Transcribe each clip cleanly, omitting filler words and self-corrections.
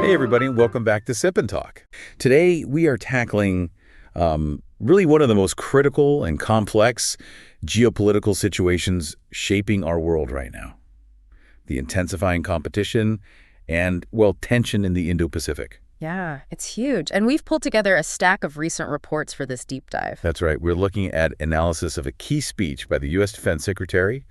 Hey everybody, and welcome back to Sip and Talk. Today we are tackling really one of the most critical and complex geopolitical situations shaping our world right now. The intensifying competition and, well, tension in the Indo-Pacific. Yeah, it's huge. And we've pulled together a stack of recent reports for this deep dive. That's right. We're looking at analysis of a key speech by the U.S. Defense Secretary,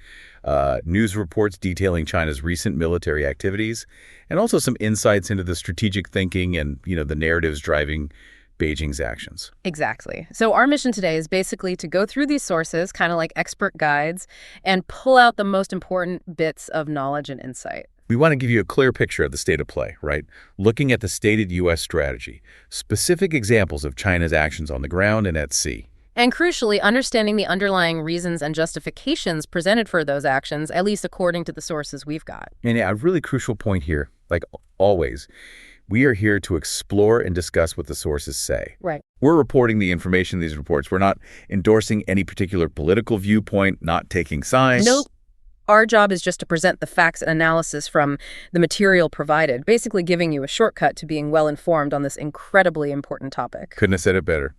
news reports detailing China's recent military activities, and also some insights into the strategic thinking and, the narratives driving Beijing's actions. Exactly. So our mission today is basically to go through these sources, kind of like expert guides, and pull out the most important bits of knowledge and insight. We want to give you a clear picture of the state of play, right? Looking at the stated U.S. strategy, specific examples of China's actions on the ground and at sea. And crucially, understanding the underlying reasons and justifications presented for those actions, at least according to the sources we've got. And a really crucial point here, like always, we are here to explore and discuss what the sources say. Right. We're reporting the information in these reports. We're not endorsing any particular political viewpoint, not taking sides. Nope. Our job is just to present the facts and analysis from the material provided, basically giving you a shortcut to being well-informed on this incredibly important topic. Couldn't have said it better.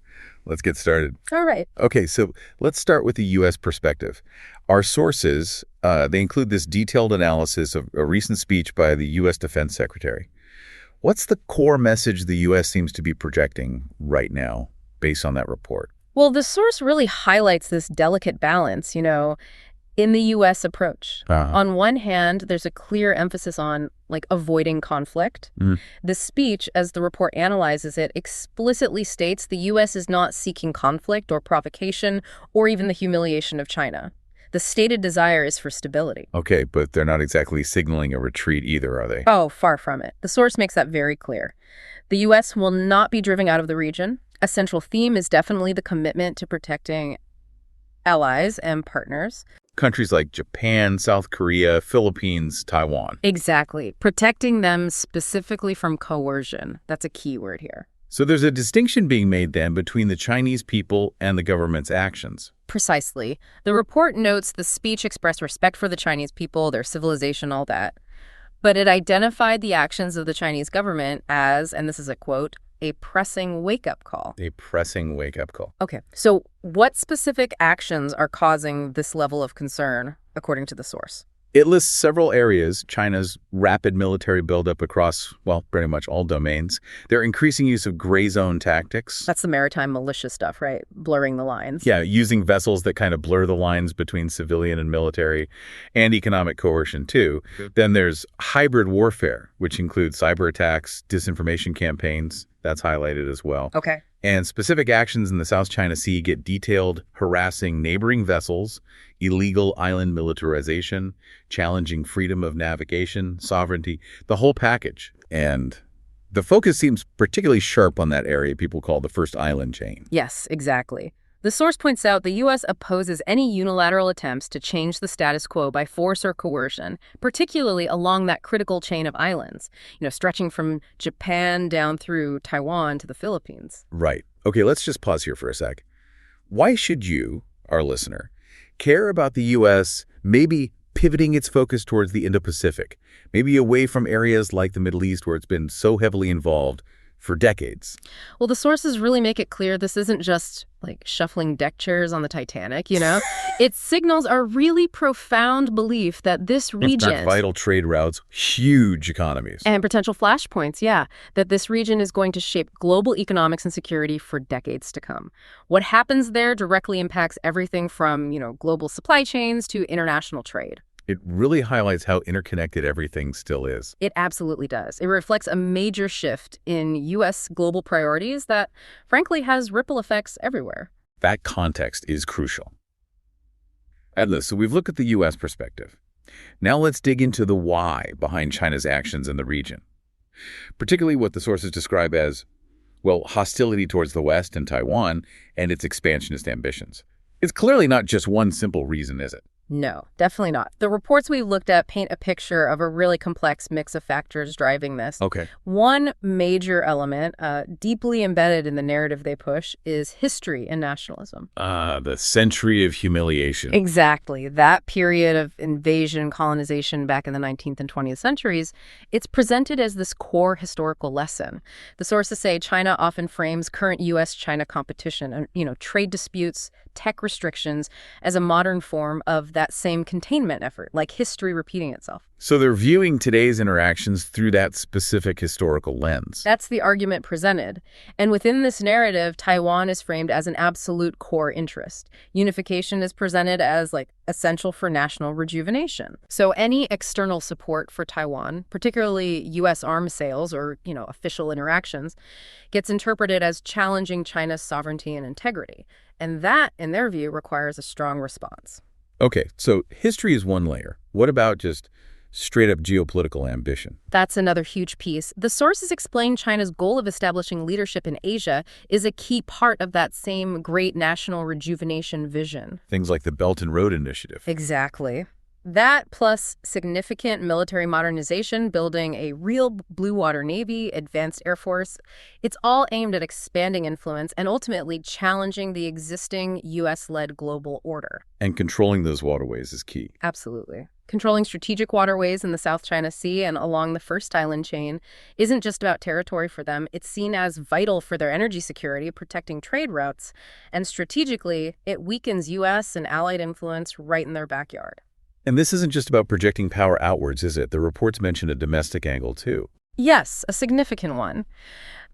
Let's get started. All right. Okay, so let's start with the U.S. perspective. Our sources, they include this detailed analysis of a recent speech by the U.S. Defense Secretary. What's the core message the U.S. seems to be projecting right now based on that report? Well, the source really highlights this delicate balance, in the U.S. approach. On one hand, there's a clear emphasis on, avoiding conflict. The speech, as the report analyzes it, explicitly states the U.S. is not seeking conflict or provocation or even the humiliation of China. The stated desire is for stability. Okay, but they're not exactly signaling a retreat either, are they? Oh, far from it. The source makes that very clear. The U.S. will not be driven out of the region. A central theme is definitely the commitment to protecting allies and partners. Countries like Japan, South Korea, Philippines, Taiwan. Exactly. Protecting them specifically from coercion. That's a key word here. So there's a distinction being made then between the Chinese people and the government's actions. Precisely. The report notes the speech expressed respect for the Chinese people, their civilization, all that. But it identified the actions of the Chinese government as, and this is a quote, a pressing wake-up call. A pressing wake-up call. Okay, so what specific actions are causing this level of concern, according to the source? It lists several areas: China's rapid military buildup across, well, pretty much all domains, their increasing use of gray zone tactics. That's the maritime militia stuff, right? Blurring the lines. Yeah, using vessels that kind of blur the lines between civilian and military, and economic coercion, too. Then there's hybrid warfare, which includes cyber attacks, disinformation campaigns. That's highlighted as well. Okay. And specific actions in the South China Sea get detailed: harassing neighboring vessels, illegal island militarization, challenging freedom of navigation, sovereignty, the whole package. And the focus seems particularly sharp on that area people call the first island chain. Yes, exactly. The source points out the U.S. opposes any unilateral attempts to change the status quo by force or coercion, particularly along that critical chain of islands, stretching from Japan down through Taiwan to the Philippines. Right. Okay, let's just pause here for a sec. Why should you, our listener, care about the U.S. maybe pivoting its focus towards the Indo-Pacific, maybe away from areas like the Middle East where it's been so heavily involved for decades? Well, the sources really make it clear this isn't just like shuffling deck chairs on the Titanic, It signals a really profound belief that this region... vital trade routes, huge economies. And potential flashpoints, yeah. That this region is going to shape global economics and security for decades to come. What happens there directly impacts everything from, global supply chains to international trade. It really highlights how interconnected everything still is. It absolutely does. It reflects a major shift in U.S. global priorities that, frankly, has ripple effects everywhere. That context is crucial. So we've looked at the U.S. perspective. Now let's dig into the why behind China's actions in the region, particularly what the sources describe as, hostility towards the West and Taiwan and its expansionist ambitions. It's clearly not just one simple reason, is it? No, definitely not. The reports we've looked at paint a picture of a really complex mix of factors driving this. Okay. One major element, deeply embedded in the narrative they push, is history and nationalism. The century of humiliation. Exactly. That period of invasion, colonization back in the 19th and 20th centuries, it's presented as this core historical lesson. The sources say China often frames current U.S.-China competition and, trade disputes, tech restrictions as a modern form of that same containment effort, like history repeating itself. So they're viewing today's interactions through that specific historical lens. That's the argument presented. And within this narrative, Taiwan is framed as an absolute core interest. Unification is presented as, essential for national rejuvenation. So any external support for Taiwan, particularly U.S. arms sales or, official interactions, gets interpreted as challenging China's sovereignty and integrity. And that, in their view, requires a strong response. Okay, so history is one layer. What about just straight-up geopolitical ambition? That's another huge piece. The sources explain China's goal of establishing leadership in Asia is a key part of that same great national rejuvenation vision. Things like the Belt and Road Initiative. Exactly. That plus significant military modernization, building a real blue water navy, advanced air force, it's all aimed at expanding influence and ultimately challenging the existing U.S.-led global order. And controlling those waterways is key. Absolutely. Controlling strategic waterways in the South China Sea and along the First Island chain isn't just about territory for them. It's seen as vital for their energy security, protecting trade routes. And strategically, it weakens U.S. and allied influence right in their backyard. And this isn't just about projecting power outwards, is it? The reports mention a domestic angle, too. Yes, a significant one.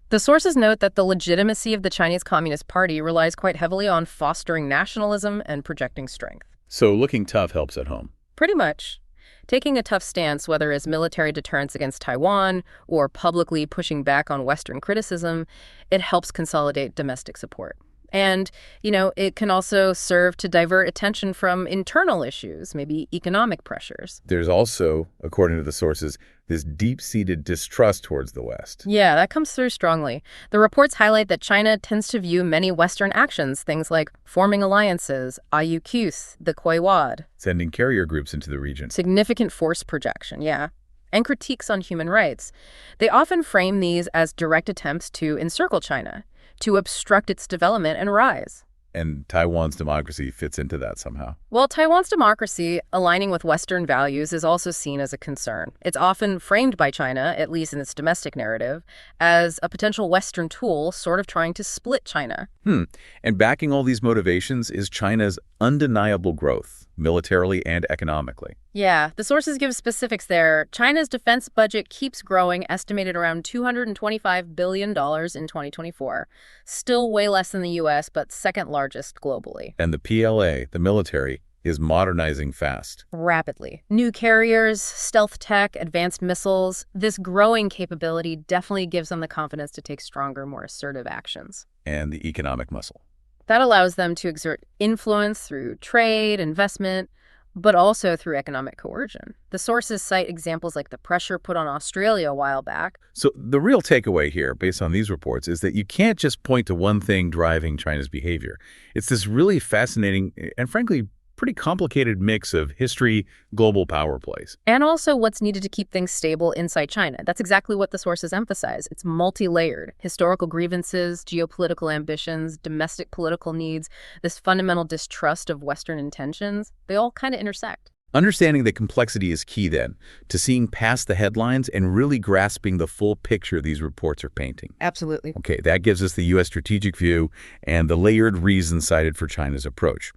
The sources note that the legitimacy of the Chinese Communist Party relies quite heavily on fostering nationalism and projecting strength. So looking tough helps at home. Pretty much. Taking a tough stance, whether as military deterrence against Taiwan or publicly pushing back on Western criticism, it helps consolidate domestic support. And, it can also serve to divert attention from internal issues, maybe economic pressures. There's also, according to the sources, this deep-seated distrust towards the West. Yeah, that comes through strongly. The reports highlight that China tends to view many Western actions, things like forming alliances, IUQs, the Quaiwad. Sending carrier groups into the region. Significant force projection, yeah. And critiques on human rights. They often frame these as direct attempts to encircle China, to obstruct its development and rise. And Taiwan's democracy fits into that somehow. Well, Taiwan's democracy, aligning with Western values, is also seen as a concern. It's often framed by China, at least in its domestic narrative, as a potential Western tool sort of trying to split China. And backing all these motivations is China's undeniable growth, militarily and economically. Yeah, the sources give specifics there. China's defense budget keeps growing, estimated around $225 billion in 2024. Still way less than the U.S., but second largest globally. And the PLA, the military, is modernizing fast. Rapidly. New carriers, stealth tech, advanced missiles. This growing capability definitely gives them the confidence to take stronger, more assertive actions. And the economic muscle. That allows them to exert influence through trade, investment, but also through economic coercion. The sources cite examples like the pressure put on Australia a while back. So the real takeaway here, based on these reports, is that you can't just point to one thing driving China's behavior. It's this really fascinating and frankly pretty complicated mix of history, global power plays. And also what's needed to keep things stable inside China. That's exactly what the sources emphasize. It's multi-layered. Historical grievances, geopolitical ambitions, domestic political needs, this fundamental distrust of Western intentions, they all kind of intersect. Understanding the complexity is key, then, to seeing past the headlines and really grasping the full picture these reports are painting. Absolutely. Okay, that gives us the U.S. strategic view and the layered reasons cited for China's approach.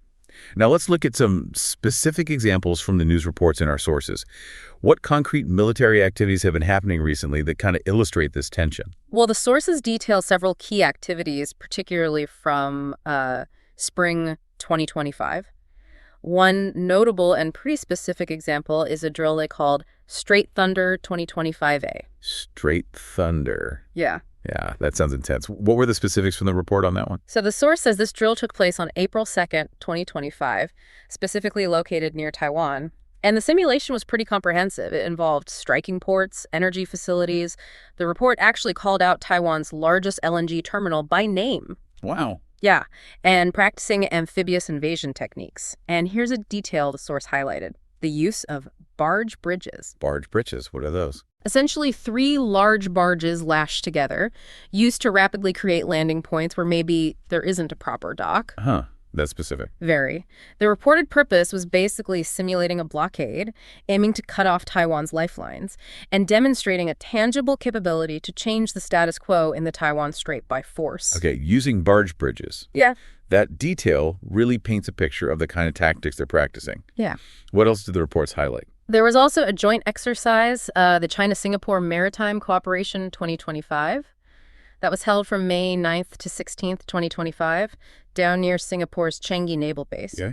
Now let's look at some specific examples from the news reports in our sources. What concrete military activities have been happening recently that kind of illustrate this tension? Well, the sources detail several key activities, particularly from spring 2025. One notable and pretty specific example is a drill they called Straight Thunder 2025A. Straight Thunder. Yeah. Yeah, that sounds intense. What were the specifics from the report on that one? So the source says this drill took place on April 2nd, 2025, specifically located near Taiwan. And the simulation was pretty comprehensive. It involved striking ports, energy facilities. The report actually called out Taiwan's largest LNG terminal by name. Wow. Yeah, and practicing amphibious invasion techniques. And here's a detail the source highlighted: the use of barge bridges. Barge bridges, what are those? Essentially 3 large barges lashed together, used to rapidly create landing points where maybe there isn't a proper dock. Huh. That's specific. Very. The reported purpose was basically simulating a blockade, aiming to cut off Taiwan's lifelines, and demonstrating a tangible capability to change the status quo in the Taiwan Strait by force. Okay, using barge bridges. Yeah. That detail really paints a picture of the kind of tactics they're practicing. Yeah. What else did the reports highlight? There was also a joint exercise, the China-Singapore Maritime Cooperation 2025. That was held from May 9th to 16th, 2025, down near Singapore's Changi Naval Base. Yeah.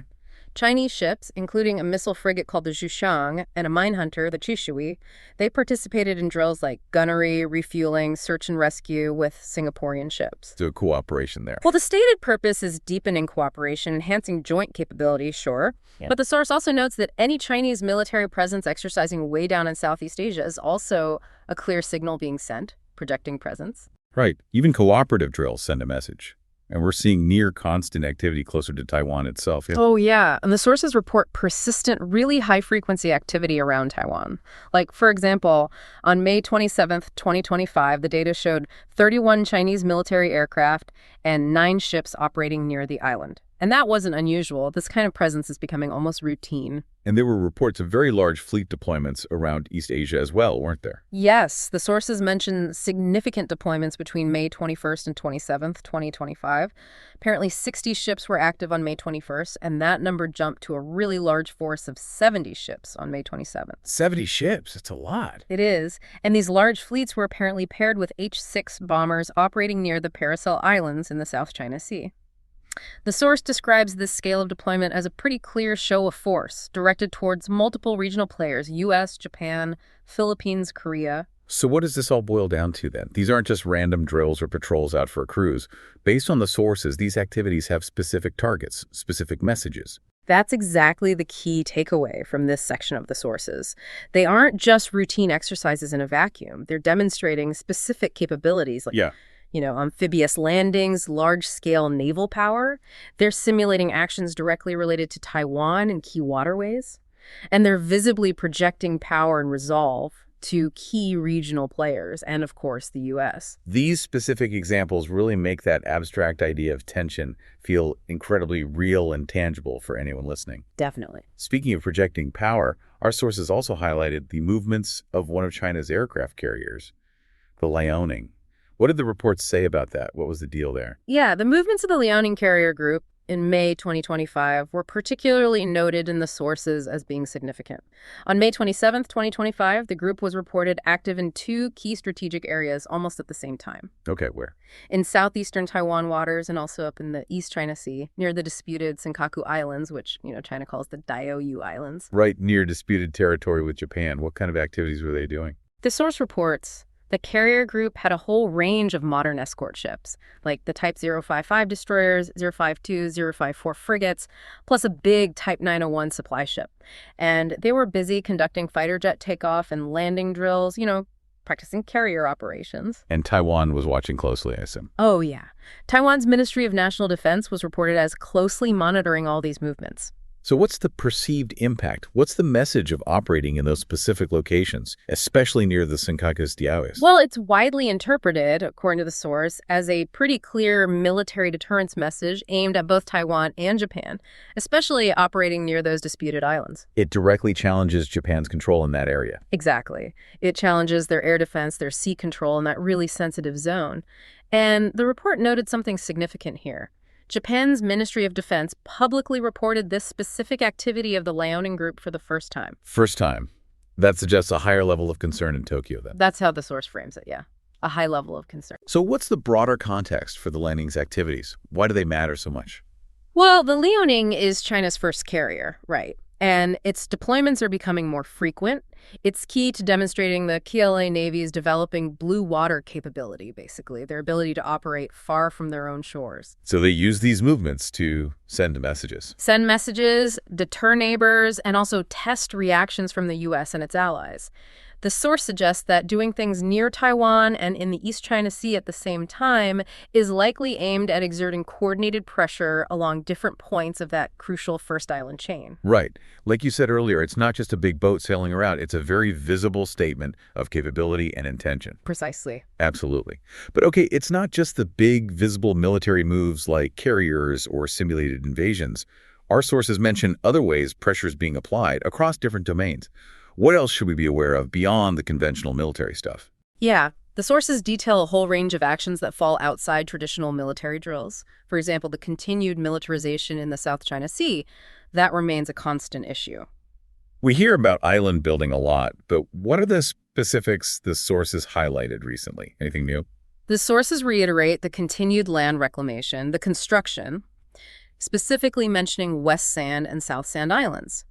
Chinese ships, including a missile frigate called the Zhuxiang and a mine hunter, the Chishui, they participated in drills like gunnery, refueling, search and rescue with Singaporean ships. So cooperation there. Well, the stated purpose is deepening cooperation, enhancing joint capabilities, sure. Yeah. But the source also notes that any Chinese military presence exercising way down in Southeast Asia is also a clear signal being sent, projecting presence. Right. Even cooperative drills send a message. And we're seeing near constant activity closer to Taiwan itself. Yeah. Oh, yeah. And the sources report persistent, really high-frequency activity around Taiwan. Like, for example, on May 27th, 2025, the data showed 31 Chinese military aircraft and 9 ships operating near the island. And that wasn't unusual. This kind of presence is becoming almost routine. And there were reports of very large fleet deployments around East Asia as well, weren't there? Yes. The sources mention significant deployments between May 21st and 27th, 2025. Apparently 60 ships were active on May 21st, and that number jumped to a really large force of 70 ships on May 27th. 70 ships? That's a lot. It is. And these large fleets were apparently paired with H-6 bombers operating near the Paracel Islands in the South China Sea. The source describes this scale of deployment as a pretty clear show of force, directed towards multiple regional players: U.S., Japan, Philippines, Korea. So what does this all boil down to then? These aren't just random drills or patrols out for a cruise. Based on the sources, these activities have specific targets, specific messages. That's exactly the key takeaway from this section of the sources. They aren't just routine exercises in a vacuum. They're demonstrating specific capabilities like amphibious landings, large-scale naval power. They're simulating actions directly related to Taiwan and key waterways. And they're visibly projecting power and resolve to key regional players and, of course, the U.S. These specific examples really make that abstract idea of tension feel incredibly real and tangible for anyone listening. Definitely. Speaking of projecting power, our sources also highlighted the movements of one of China's aircraft carriers, the Liaoning. What did the reports say about that? What was the deal there? Yeah, the movements of the Liaoning carrier group in May 2025 were particularly noted in the sources as being significant. On May 27th, 2025, the group was reported active in 2 key strategic areas almost at the same time. Okay, where? In southeastern Taiwan waters and also up in the East China Sea, near the disputed Senkaku Islands, which, China calls the Diaoyu Islands. Right near disputed territory with Japan. What kind of activities were they doing? The source reports the carrier group had a whole range of modern escort ships, like the Type 055 destroyers, 052, 054 frigates, plus a big Type 901 supply ship. And they were busy conducting fighter jet takeoff and landing drills, practicing carrier operations. And Taiwan was watching closely, I assume. Oh, yeah. Taiwan's Ministry of National Defense was reported as closely monitoring all these movements. So what's the perceived impact? What's the message of operating in those specific locations, especially near the Senkaku's Diaoyus? Well, it's widely interpreted, according to the source, as a pretty clear military deterrence message aimed at both Taiwan and Japan, especially operating near those disputed islands. It directly challenges Japan's control in that area. Exactly. It challenges their air defense, their sea control in that really sensitive zone. And the report noted something significant here. Japan's Ministry of Defense publicly reported this specific activity of the Liaoning group for the first time. First time. That suggests a higher level of concern in Tokyo, then. That's how the source frames it, yeah. A high level of concern. So what's the broader context for the Liaoning's activities? Why do they matter so much? Well, the Liaoning is China's first carrier, right? And its deployments are becoming more frequent. It's key to demonstrating the KLA Navy's developing blue water capability, basically, their ability to operate far from their own shores. So they use these movements to send messages. Send messages, deter neighbors, and also test reactions from the U.S. and its allies. The source suggests that doing things near Taiwan and in the East China Sea at the same time is likely aimed at exerting coordinated pressure along different points of that crucial first island chain. Right. Like you said earlier, it's not just a big boat sailing around. It's a very visible statement of capability and intention. Precisely. Absolutely. But okay, it's not just the big visible military moves like carriers or simulated invasions. Our sources mention other ways pressure is being applied across different domains. What else should we be aware of beyond the conventional military stuff? Yeah. The sources detail a whole range of actions that fall outside traditional military drills. For example, the continued militarization in the South China Sea. That remains a constant issue. We hear about island building a lot, but what are the specifics the sources highlighted recently? Anything new? The sources reiterate the continued land reclamation, the construction, specifically mentioning West Sand and South Sand Islands.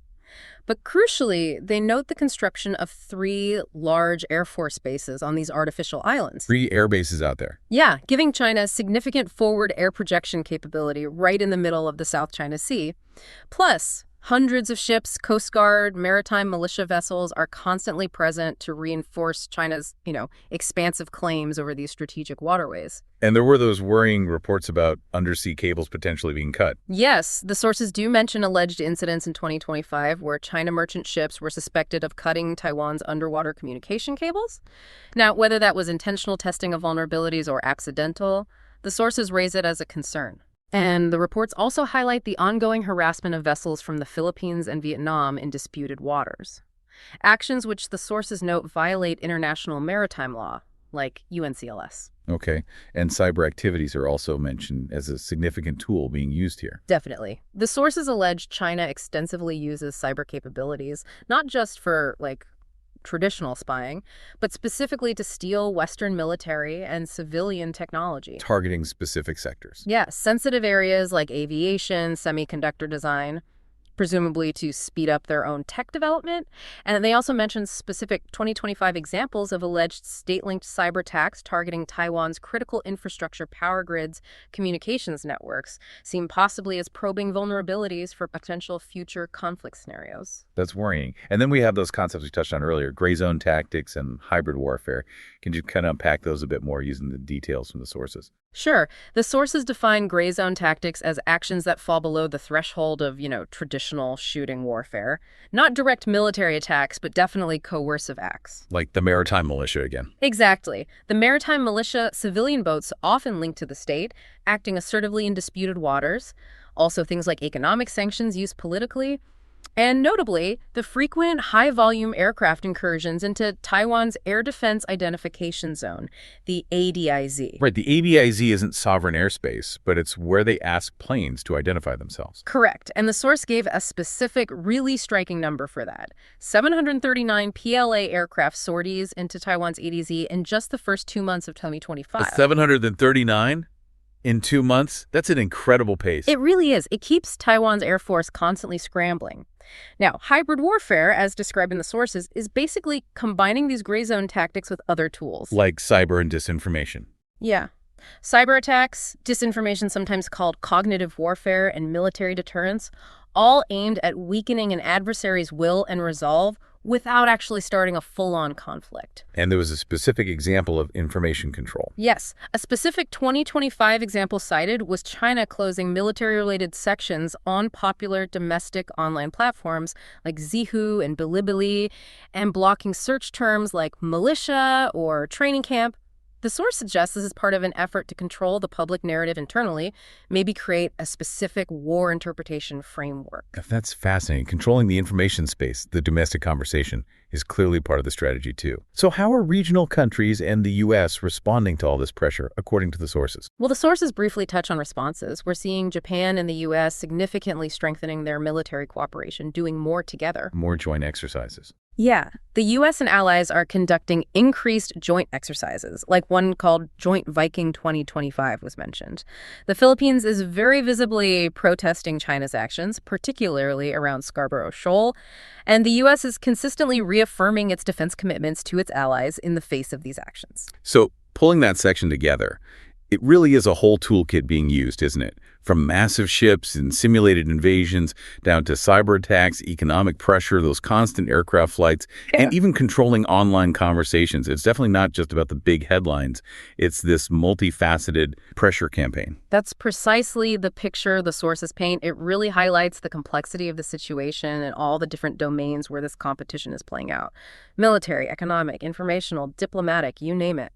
But crucially, they note the construction of 3 large Air Force bases on these artificial islands. 3 air bases out there. Yeah, giving China significant forward air projection capability right in the middle of the South China Sea. Plus, hundreds of ships, Coast Guard, maritime militia vessels are constantly present to reinforce China's, expansive claims over these strategic waterways. And there were those worrying reports about undersea cables potentially being cut. Yes, the sources do mention alleged incidents in 2025 where China merchant ships were suspected of cutting Taiwan's underwater communication cables. Now, whether that was intentional testing of vulnerabilities or accidental, the sources raise it as a concern. And the reports also highlight the ongoing harassment of vessels from the Philippines and Vietnam in disputed waters. Actions which the sources note violate international maritime law, like UNCLS. Okay. And cyber activities are also mentioned as a significant tool being used here. Definitely. The sources allege China extensively uses cyber capabilities, not just for, traditional spying, but specifically to steal Western military and civilian technology. Targeting specific sectors. Yeah, sensitive areas like aviation, semiconductor design, presumably to speed up their own tech development. And they also mentioned specific 2025 examples of alleged state-linked cyber attacks targeting Taiwan's critical infrastructure, power grids, communications networks, seen possibly as probing vulnerabilities for potential future conflict scenarios. That's worrying. And then we have those concepts we touched on earlier, gray zone tactics and hybrid warfare. Can you kind of unpack those a bit more using the details from the sources? Sure. The sources define gray zone tactics as actions that fall below the threshold of, traditional shooting warfare. Not direct military attacks, but definitely coercive acts. Like the maritime militia again. Exactly. The maritime militia, civilian boats often linked to the state, acting assertively in disputed waters. Also things like economic sanctions used politically. And notably, the frequent high-volume aircraft incursions into Taiwan's Air Defense Identification Zone, the ADIZ. Right, the ADIZ isn't sovereign airspace, but it's where they ask planes to identify themselves. Correct, and the source gave a specific, really striking number for that. 739 PLA aircraft sorties into Taiwan's ADIZ in just the first 2 months of 2025. 739? In 2 months? That's an incredible pace. It really is. It keeps Taiwan's Air Force constantly scrambling. Now, hybrid warfare, as described in the sources, is basically combining these gray zone tactics with other tools. Like cyber and disinformation. Yeah. Cyber attacks, disinformation, sometimes called cognitive warfare, and military deterrence, all aimed at weakening an adversary's will and resolve without actually starting a full-on conflict. And there was a specific example of information control. Yes. A specific 2025 example cited was China closing military-related sections on popular domestic online platforms like Zhihu and Bilibili, and blocking search terms like militia or training camp. The source suggests this is part of an effort to control the public narrative internally, maybe create a specific war interpretation framework. That's fascinating. Controlling the information space, the domestic conversation, is clearly part of the strategy too. So how are regional countries and the U.S. responding to all this pressure, according to the sources? Well, the sources briefly touch on responses. We're seeing Japan and the U.S. significantly strengthening their military cooperation, doing more together. More joint exercises. Yeah. The U.S. and allies are conducting increased joint exercises, like one called Joint Viking 2025 was mentioned. The Philippines is very visibly protesting China's actions, particularly around Scarborough Shoal, and the U.S. is consistently reaffirming its defense commitments to its allies in the face of these actions. So, pulling that section together, it really is a whole toolkit being used, isn't it? From massive ships and simulated invasions down to cyber attacks, economic pressure, those constant aircraft flights, and even controlling online conversations. It's definitely not just about the big headlines. It's this multifaceted pressure campaign. That's precisely the picture the sources paint. It really highlights the complexity of the situation and all the different domains where this competition is playing out. Military, economic, informational, diplomatic, you name it.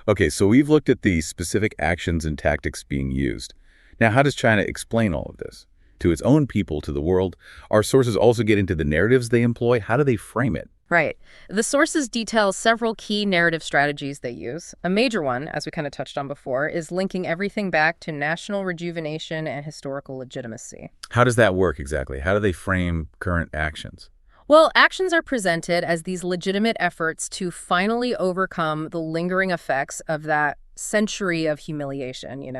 Okay, so we've looked at the specific actions and tactics being used. Now, how does China explain all of this? To its own people, to the world? Our sources also get into the narratives they employ. How do they frame it? Right. The sources detail several key narrative strategies they use. A major one, as we kind of touched on before, is linking everything back to national rejuvenation and historical legitimacy. How does that work exactly? How do they frame current actions? Well, actions are presented as these legitimate efforts to finally overcome the lingering effects of that century of humiliation,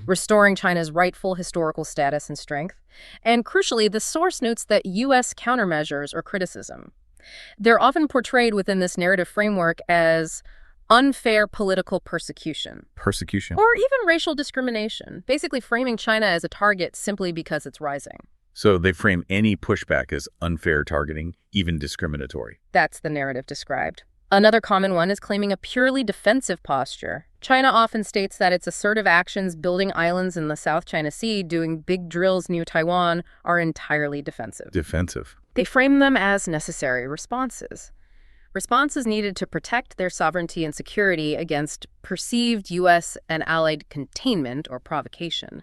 restoring China's rightful historical status and strength. And crucially, the source notes that U.S. countermeasures or criticism, they're often portrayed within this narrative framework as unfair political persecution. Persecution? Or even racial discrimination, basically framing China as a target simply because it's rising. So they frame any pushback as unfair targeting, even discriminatory. That's the narrative described. Another common one is claiming a purely defensive posture. China often states that its assertive actions building islands in the South China Sea, doing big drills near Taiwan, are entirely defensive. Defensive. They frame them as necessary responses. Responses needed to protect their sovereignty and security against perceived U.S. and allied containment or provocation.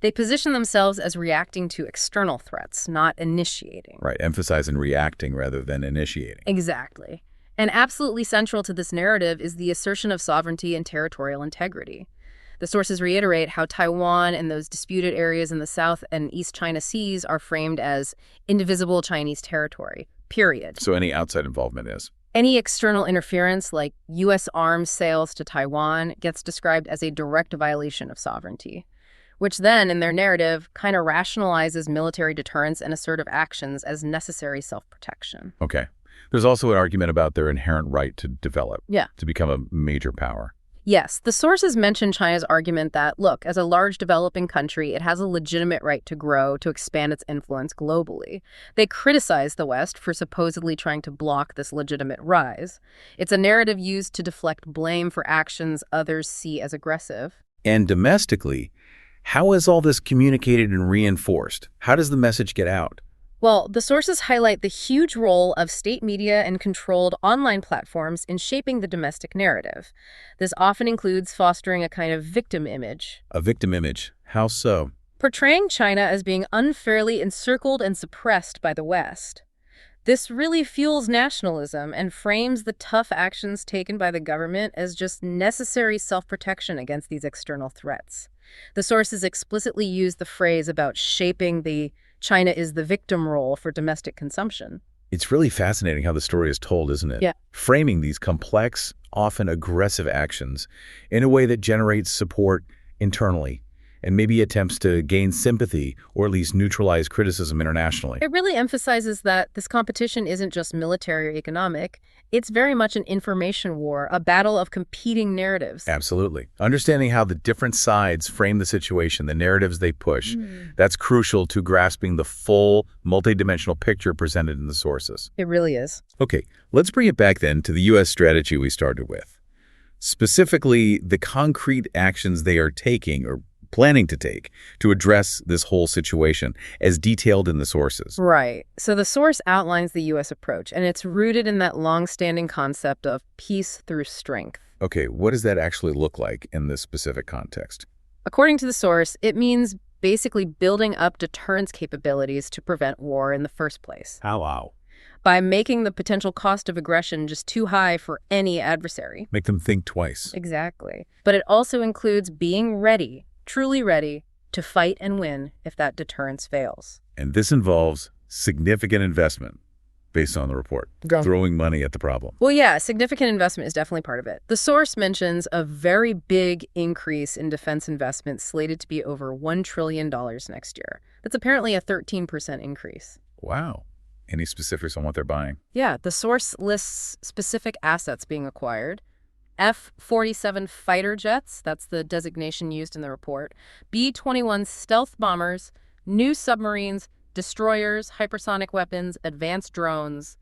They position themselves as reacting to external threats, not initiating. Right, emphasizing reacting rather than initiating. Exactly. And absolutely central to this narrative is the assertion of sovereignty and territorial integrity. The sources reiterate how Taiwan and those disputed areas in the South and East China Seas are framed as indivisible Chinese territory, period. So any outside involvement is? Any external interference, like U.S. arms sales to Taiwan, gets described as a direct violation of sovereignty, which then, in their narrative, kind of rationalizes military deterrence and assertive actions as necessary self-protection. Okay. There's also an argument about their inherent right to develop, to become a major power. Yes, the sources mention China's argument that, look, as a large developing country, it has a legitimate right to grow, to expand its influence globally. They criticize the West for supposedly trying to block this legitimate rise. It's a narrative used to deflect blame for actions others see as aggressive. And domestically, how is all this communicated and reinforced? How does the message get out? Well, the sources highlight the huge role of state media and controlled online platforms in shaping the domestic narrative. This often includes fostering a kind of victim image. A victim image? How so? Portraying China as being unfairly encircled and suppressed by the West. This really fuels nationalism and frames the tough actions taken by the government as just necessary self-protection against these external threats. The sources explicitly use the phrase about shaping the China is the victim role for domestic consumption. It's really fascinating how the story is told, isn't it? Yeah. Framing these complex, often aggressive actions in a way that generates support internally and maybe attempts to gain sympathy or at least neutralize criticism internationally. It really emphasizes that this competition isn't just military or economic. It's very much an information war, a battle of competing narratives. Absolutely. Understanding how the different sides frame the situation, the narratives they push, that's crucial to grasping the full, multidimensional picture presented in the sources. It really is. Okay, let's bring it back then to the U.S. strategy we started with. Specifically, the concrete actions they are taking or planning to take to address this whole situation as detailed in the sources. Right. So the source outlines the U.S. approach, and it's rooted in that long-standing concept of peace through strength. Okay, what does that actually look like in this specific context? According to the source, it means basically building up deterrence capabilities to prevent war in the first place. How? By making the potential cost of aggression just too high for any adversary. Make them think twice. Exactly. But it also includes being ready, truly ready, to fight and win if that deterrence fails. And this involves significant investment, based on the report. Throwing money at the problem. Well, yeah, significant investment is definitely part of it. The source mentions a very big increase in defense investment slated to be over $1 trillion next year. That's apparently a 13% increase. Wow. Any specifics on what they're buying? Yeah, the source lists specific assets being acquired, F-47 fighter jets, that's the designation used in the report, B-21 stealth bombers, new submarines, destroyers, hypersonic weapons, advanced drones,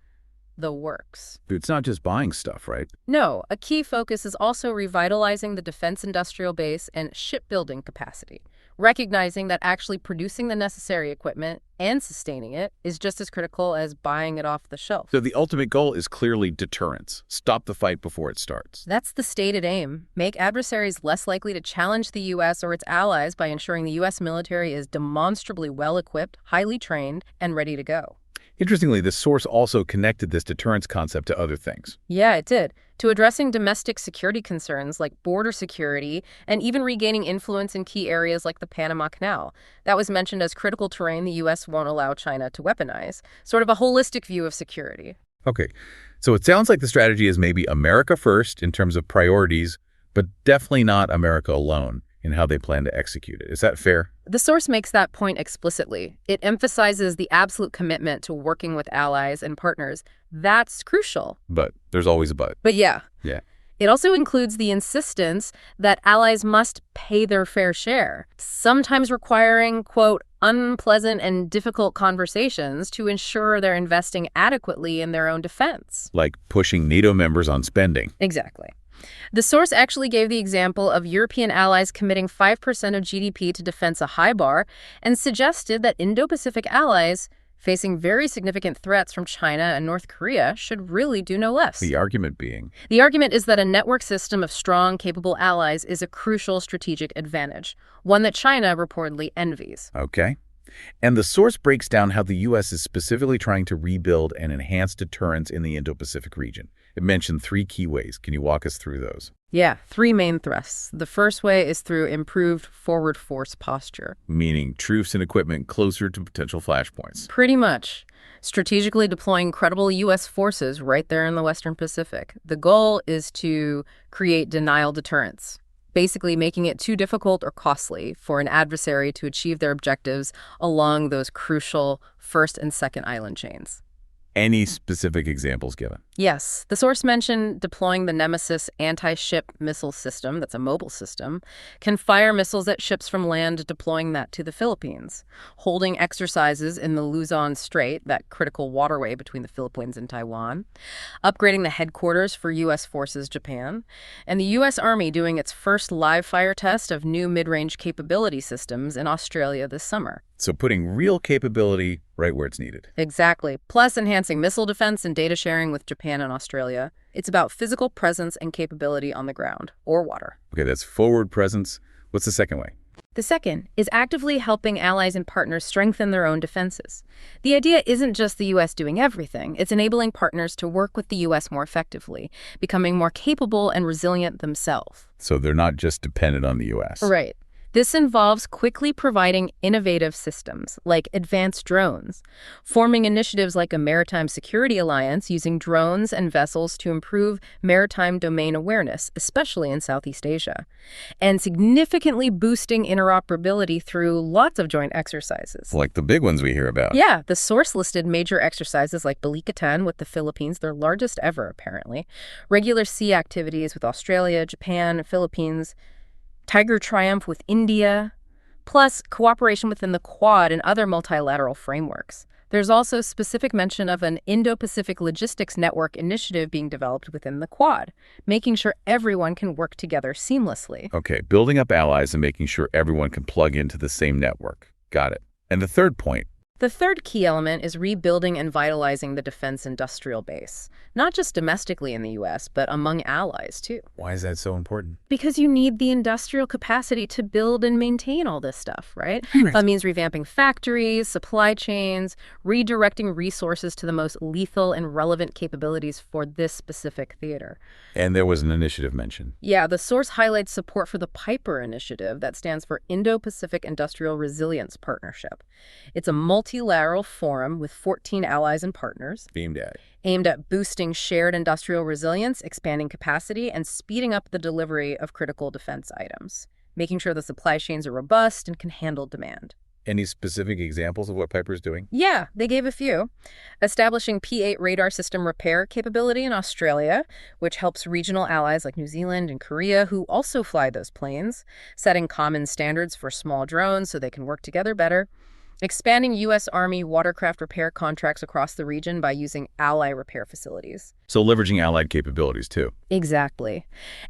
the works. It's not just buying stuff, right? No, a key focus is also revitalizing the defense industrial base and shipbuilding capacity, recognizing that actually producing the necessary equipment and sustaining it is just as critical as buying it off the shelf. So the ultimate goal is clearly deterrence. Stop the fight before it starts. That's the stated aim. Make adversaries less likely to challenge the U.S. or its allies by ensuring the U.S. military is demonstrably well-equipped, highly trained, and ready to go. Interestingly, the source also connected this deterrence concept to other things. Yeah, it did. To addressing domestic security concerns like border security and even regaining influence in key areas like the Panama Canal. That was mentioned as critical terrain the U.S. won't allow China to weaponize. Sort of a holistic view of security. Okay, so it sounds like the strategy is maybe America first in terms of priorities, but definitely not America alone in how they plan to execute it. Is that fair? The source makes that point explicitly. It emphasizes the absolute commitment to working with allies and partners. That's crucial. But there's always a but. But yeah. Yeah. It also includes the insistence that allies must pay their fair share, sometimes requiring, quote, unpleasant and difficult conversations to ensure they're investing adequately in their own defense. Like pushing NATO members on spending. Exactly. The source actually gave the example of European allies committing 5% of GDP to defense a high bar and suggested that Indo-Pacific allies facing very significant threats from China and North Korea should really do no less. The argument being? The argument is that a network system of strong, capable allies is a crucial strategic advantage, one that China reportedly envies. Okay. And the source breaks down how the U.S. is specifically trying to rebuild and enhance deterrence in the Indo-Pacific region. It mentioned 3 key ways. Can you walk us through those? Yeah, 3 main thrusts. The first way is through improved forward force posture. Meaning troops and equipment closer to potential flashpoints. Pretty much. Strategically deploying credible U.S. forces right there in the Western Pacific. The goal is to create denial deterrence, basically making it too difficult or costly for an adversary to achieve their objectives along those crucial first and second island chains. Any specific examples given? Yes. The source mentioned deploying the Nemesis anti-ship missile system, that's a mobile system, can fire missiles at ships from land, deploying that to the Philippines, holding exercises in the Luzon Strait, that critical waterway between the Philippines and Taiwan, upgrading the headquarters for U.S. Forces Japan, and the U.S. Army doing its first live fire test of new mid-range capability systems in Australia this summer. So putting real capability right where it's needed. Exactly. Plus enhancing missile defense and data sharing with Japan and Australia. It's about physical presence and capability on the ground or water. Okay, that's forward presence. What's the second way? The second is actively helping allies and partners strengthen their own defenses. The idea isn't just the U.S. doing everything. It's enabling partners to work with the U.S. more effectively, becoming more capable and resilient themselves. So they're not just dependent on the U.S. Right. This involves quickly providing innovative systems, like advanced drones, forming initiatives like a maritime security alliance using drones and vessels to improve maritime domain awareness, especially in Southeast Asia, and significantly boosting interoperability through lots of joint exercises. Like the big ones we hear about. Yeah, the source listed major exercises like Balikatan with the Philippines, their largest ever, apparently, regular sea activities with Australia, Japan, Philippines, Tiger Triumph with India, plus cooperation within the Quad and other multilateral frameworks. There's also specific mention of an Indo-Pacific Logistics Network initiative being developed within the Quad, making sure everyone can work together seamlessly. Okay, building up allies and making sure everyone can plug into the same network. Got it. And the third point? The third key element is rebuilding and vitalizing the defense industrial base, not just domestically in the U.S., but among allies, too. Why is that so important? Because you need the industrial capacity to build and maintain all this stuff, right? That means revamping factories, supply chains, redirecting resources to the most lethal and relevant capabilities for this specific theater. And there was an initiative mentioned. Yeah, the source highlights support for the Piper Initiative, that stands for Indo-Pacific Industrial Resilience Partnership. It's a multilateral forum with 14 allies and partners. Aimed at boosting shared industrial resilience, expanding capacity, and speeding up the delivery of critical defense items, making sure the supply chains are robust and can handle demand. Any specific examples of what Piper's doing? Yeah, they gave a few. Establishing P-8 radar system repair capability in Australia, which helps regional allies like New Zealand and Korea who also fly those planes. Setting common standards for small drones so they can work together better. Expanding U.S. Army watercraft repair contracts across the region by using ally repair facilities. So leveraging allied capabilities, too. Exactly.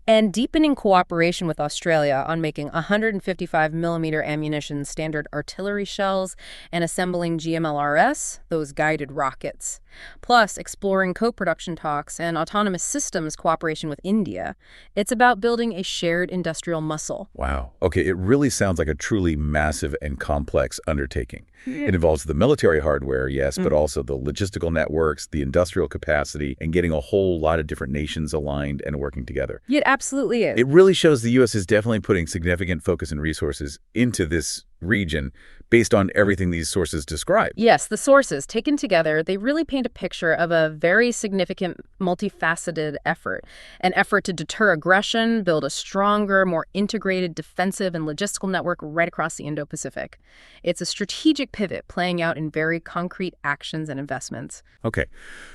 And deepening cooperation with Australia on making 155mm ammunition standard artillery shells and assembling GMLRS, those guided rockets. Plus, exploring co-production talks and autonomous systems cooperation with India. It's about building a shared industrial muscle. Wow. Okay, it really sounds like a truly massive and complex undertaking. It involves the military hardware, yes, but also the logistical networks, the industrial capacity, and getting a whole lot of different nations aligned and working together. It absolutely is. It really shows the U.S. is definitely putting significant focus and resources into this region based on everything these sources describe. Yes, the sources, taken together, they really paint a picture of a very significant, multifaceted effort. An effort to deter aggression, build a stronger, more integrated defensive and logistical network right across the Indo-Pacific. It's a strategic pivot playing out in very concrete actions and investments. Okay,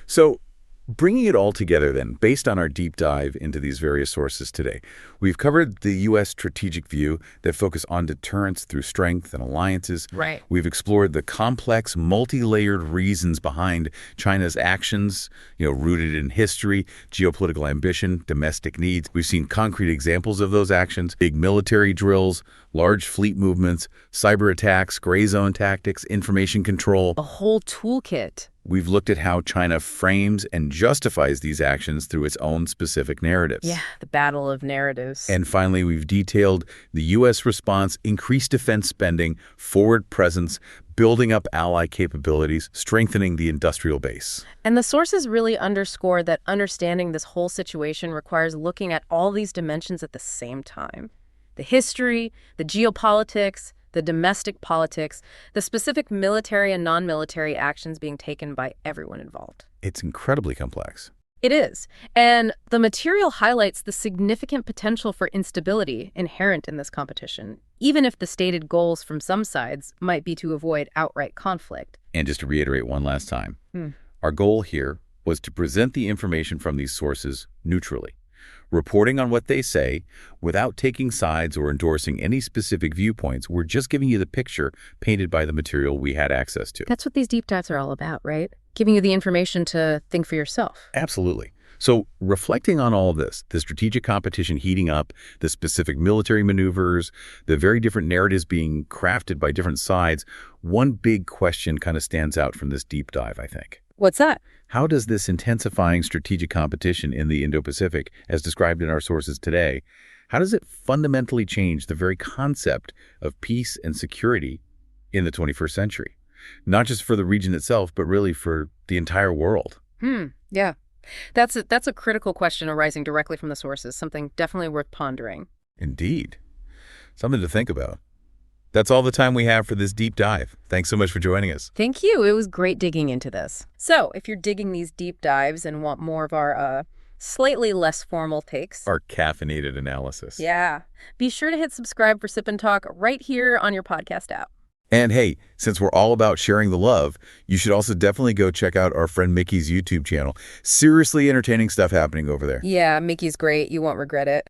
so bringing it all together then, based on our deep dive into these various sources today, we've covered the U.S. strategic view that focus on deterrence through strength and alliances. Right. We've explored the complex, multi-layered reasons behind China's actions, rooted in history, geopolitical ambition, domestic needs. We've seen concrete examples of those actions, big military drills, large fleet movements, cyber attacks, gray zone tactics, information control. A whole toolkit. We've looked at how China frames and justifies these actions through its own specific narratives. Yeah, the battle of narratives. And finally, we've detailed the U.S. response, increased defense spending, forward presence, building up ally capabilities, strengthening the industrial base. And the sources really underscore that understanding this whole situation requires looking at all these dimensions at the same time. The history, the geopolitics, the domestic politics, the specific military and non-military actions being taken by everyone involved. It's incredibly complex. It is. And the material highlights the significant potential for instability inherent in this competition, even if the stated goals from some sides might be to avoid outright conflict. And just to reiterate one last time, our goal here was to present the information from these sources neutrally, reporting on what they say without taking sides or endorsing any specific viewpoints. We're just giving you the picture painted by the material we had access to. That's what these deep dives are all about, right? Giving you the information to think for yourself. Absolutely. So reflecting on all of this, the strategic competition heating up, the specific military maneuvers, the very different narratives being crafted by different sides, one big question kind of stands out from this deep dive, I think. What's that? How does this intensifying strategic competition in the Indo-Pacific, as described in our sources today, how does it fundamentally change the very concept of peace and security in the 21st century? Not just for the region itself, but really for the entire world. Yeah. That's a critical question arising directly from the sources, something definitely worth pondering. Indeed. Something to think about. That's all the time we have for this deep dive. Thanks so much for joining us. Thank you. It was great digging into this. So if you're digging these deep dives and want more of our slightly less formal takes. Our caffeinated analysis. Yeah. Be sure to hit subscribe for Sip and Talk right here on your podcast app. And hey, since we're all about sharing the love, you should also definitely go check out our friend Micky's YouTube channel. Seriously entertaining stuff happening over there. Yeah, Micky's great. You won't regret it.